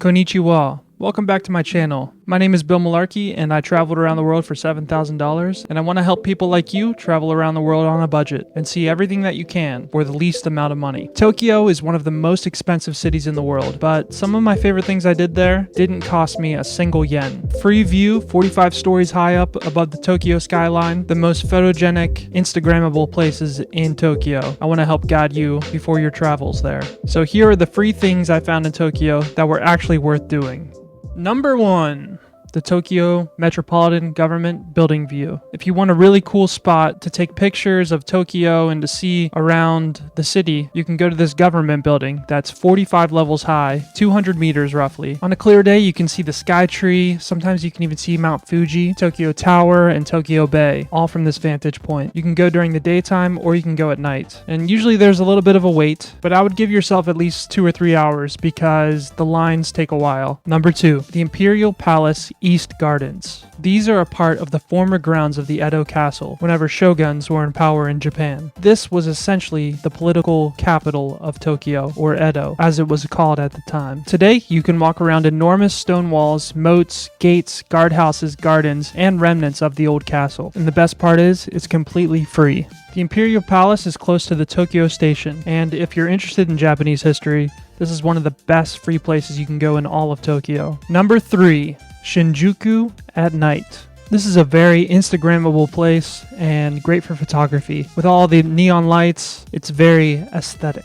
Konnichiwa. Welcome back to my channel. My name is Bill Mullarky and I traveled around the world for $7,000 and I want to help people like you travel around the world on a budget and see everything that you can for the least amount of money. Tokyo is one of the most expensive cities in the world, but some of my favorite things I did there didn't cost me a single yen. Free view, 45 stories high up above the Tokyo skyline, the most photogenic, Instagrammable places in Tokyo. I want to help guide you before your travels there. So here are the free things I found in Tokyo that were actually worth doing. Number 1, the Tokyo Metropolitan Government Building View. If you want a really cool spot to take pictures of Tokyo and to see around the city, you can go to this government building that's 45 levels high, 200 meters roughly. On a clear day, you can see the Skytree. Sometimes you can even see Mount Fuji, Tokyo Tower, and Tokyo Bay, all from this vantage point. You can go during the daytime or you can go at night. And usually there's a little bit of a wait, but I would give yourself at least 2 or 3 hours because the lines take a while. Number 2, the Imperial Palace East Gardens. These are a part of the former grounds of the Edo Castle whenever shoguns were in power in Japan. This was essentially the political capital of Tokyo, or Edo, as it was called at the time. Today, you can walk around enormous stone walls, moats, gates, guardhouses, gardens, and remnants of the old castle. And the best part is, it's completely free. The Imperial Palace is close to the Tokyo Station, and if you're interested in Japanese history, this is one of the best free places you can go in all of Tokyo. Number 3, Shinjuku at night. This is a very Instagrammable place and great for photography. With all the neon lights, it's very aesthetic.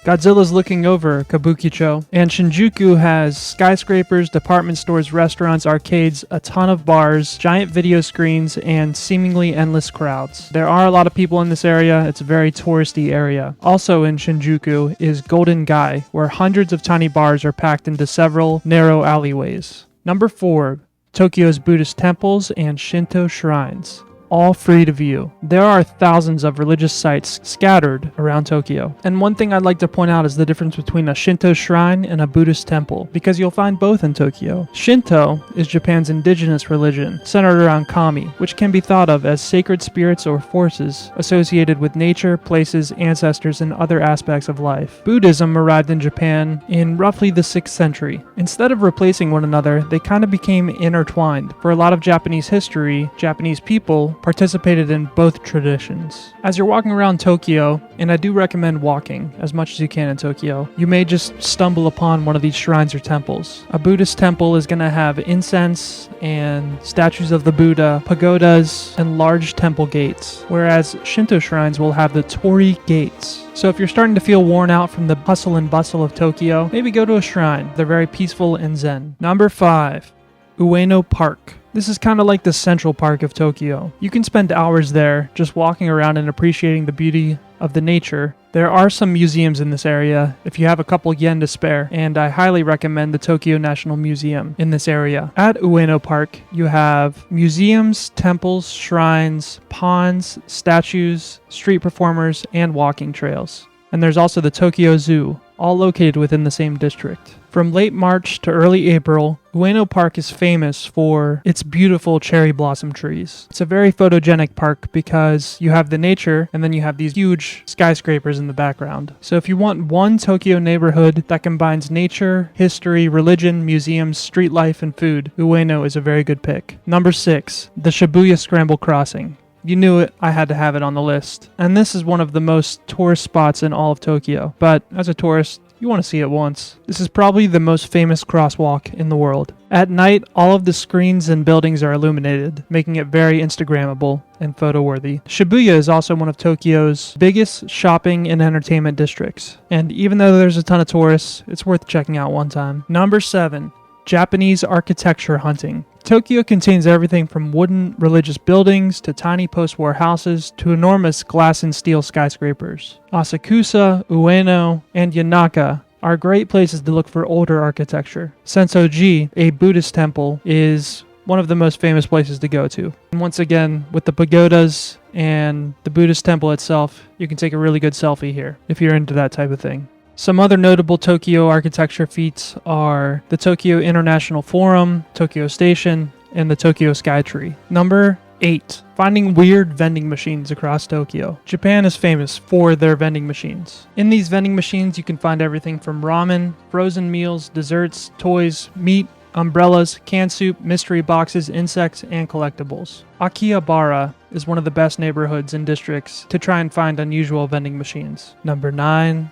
Godzilla's looking over Kabukicho, and Shinjuku has skyscrapers, department stores, restaurants, arcades, a ton of bars, giant video screens, and seemingly endless crowds. There are a lot of people in this area. It's a very touristy area. Also in Shinjuku is Golden Gai, where hundreds of tiny bars are packed into several narrow alleyways. Number 4, Tokyo's Buddhist temples and Shinto shrines. All free to view. There are thousands of religious sites scattered around Tokyo. And one thing I'd like to point out is the difference between a Shinto shrine and a Buddhist temple, because you'll find both in Tokyo. Shinto is Japan's indigenous religion, centered around kami, which can be thought of as sacred spirits or forces associated with nature, places, ancestors, and other aspects of life. Buddhism arrived in Japan in roughly the 6th century. Instead of replacing one another, they kind of became intertwined. For a lot of Japanese history, Japanese people participated in both traditions. As you're walking around Tokyo, and I do recommend walking as much as you can in Tokyo, you may just stumble upon one of these shrines or temples. A Buddhist temple is going to have incense and statues of the Buddha, pagodas, and large temple gates, whereas Shinto shrines will have the torii gates. So if you're starting to feel worn out from the hustle and bustle of Tokyo, maybe go to a shrine. They're very peaceful and zen. Number 5, Ueno Park. This is kind of like the Central Park of Tokyo. You can spend hours there just walking around and appreciating the beauty of the nature. There are some museums in this area if you have a couple yen to spare, and I highly recommend the Tokyo National Museum in this area. At Ueno Park, you have museums, temples, shrines, ponds, statues, street performers, and walking trails. And there's also the Tokyo Zoo, all located within the same district. From late March to early April, Ueno Park is famous for its beautiful cherry blossom trees. It's a very photogenic park because you have the nature and then you have these huge skyscrapers in the background. So if you want one Tokyo neighborhood that combines nature, history, religion, museums, street life, and food, Ueno is a very good pick. Number 6, the Shibuya Scramble Crossing. You knew it, I had to have it on the list. And this is one of the most tourist spots in all of Tokyo. But as a tourist, you want to see it once. This is probably the most famous crosswalk in the world. At night, all of the screens and buildings are illuminated, making it very Instagrammable and photo-worthy. Shibuya is also one of Tokyo's biggest shopping and entertainment districts. And even though there's a ton of tourists, it's worth checking out one time. Number 7, Japanese architecture hunting. Tokyo contains everything from wooden religious buildings to tiny post-war houses to enormous glass and steel skyscrapers. Asakusa, Ueno, and Yanaka are great places to look for older architecture. Sensoji, a Buddhist temple, is one of the most famous places to go to. And once again, with the pagodas and the Buddhist temple itself, you can take a really good selfie here if you're into that type of thing. Some other notable Tokyo architecture feats are the Tokyo International Forum, Tokyo Station, and the Tokyo Skytree. Number 8. Finding weird vending machines across Tokyo. Japan is famous for their vending machines. In these vending machines, you can find everything from ramen, frozen meals, desserts, toys, meat, umbrellas, canned soup, mystery boxes, insects, and collectibles. Akihabara is one of the best neighborhoods and districts to try and find unusual vending machines. Number 9.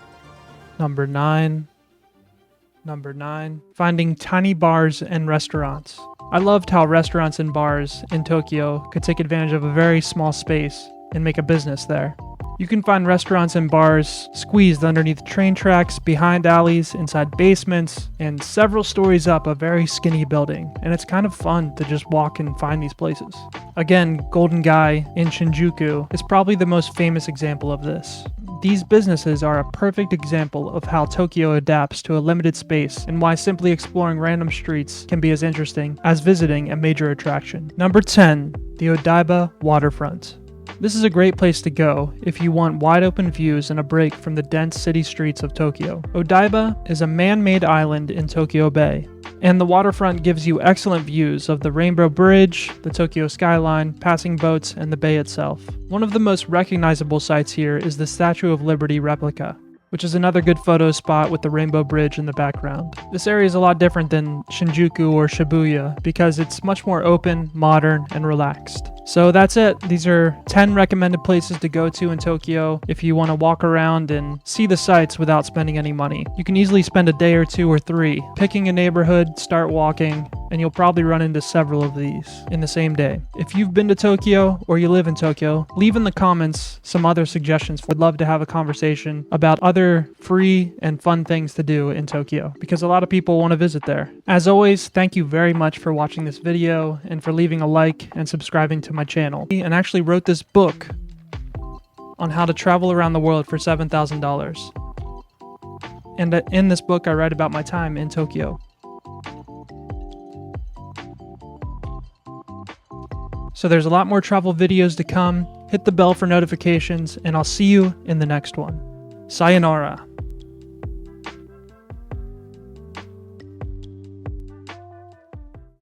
Finding tiny bars and restaurants. I loved how restaurants and bars in Tokyo could take advantage of a very small space and make a business there. You can find restaurants and bars squeezed underneath train tracks, behind alleys, inside basements, and several stories up a very skinny building, and it's kind of fun to just walk and find these places. Again, Golden Gai in Shinjuku is probably the most famous example of this. These businesses are a perfect example of how Tokyo adapts to a limited space and why simply exploring random streets can be as interesting as visiting a major attraction. Number 10. The Odaiba Waterfront. This is a great place to go if you want wide open views and a break from the dense city streets of Tokyo. Odaiba is a man-made island in Tokyo Bay, and the waterfront gives you excellent views of the Rainbow Bridge, the Tokyo skyline, passing boats, and the bay itself. One of the most recognizable sights here is the Statue of Liberty replica, which is another good photo spot with the Rainbow Bridge in the background. This area is a lot different than Shinjuku or Shibuya because it's much more open, modern, and relaxed. So that's it. These are 10 recommended places to go to in Tokyo if you want to walk around and see the sights without spending any money. You can easily spend a day or 2 or 3 picking a neighborhood, start walking, and you'll probably run into several of these in the same day. If you've been to Tokyo or you live in Tokyo, leave in the comments some other suggestions. We'd love to have a conversation about other free and fun things to do in Tokyo because a lot of people want to visit there. As always, thank you very much for watching this video and for leaving a like and subscribing to my channel. And actually wrote this book on how to travel around the world for $7,000. And in this book, I write about my time in Tokyo. So there's a lot more travel videos to come. Hit the bell for notifications, and I'll see you in the next one. Sayonara.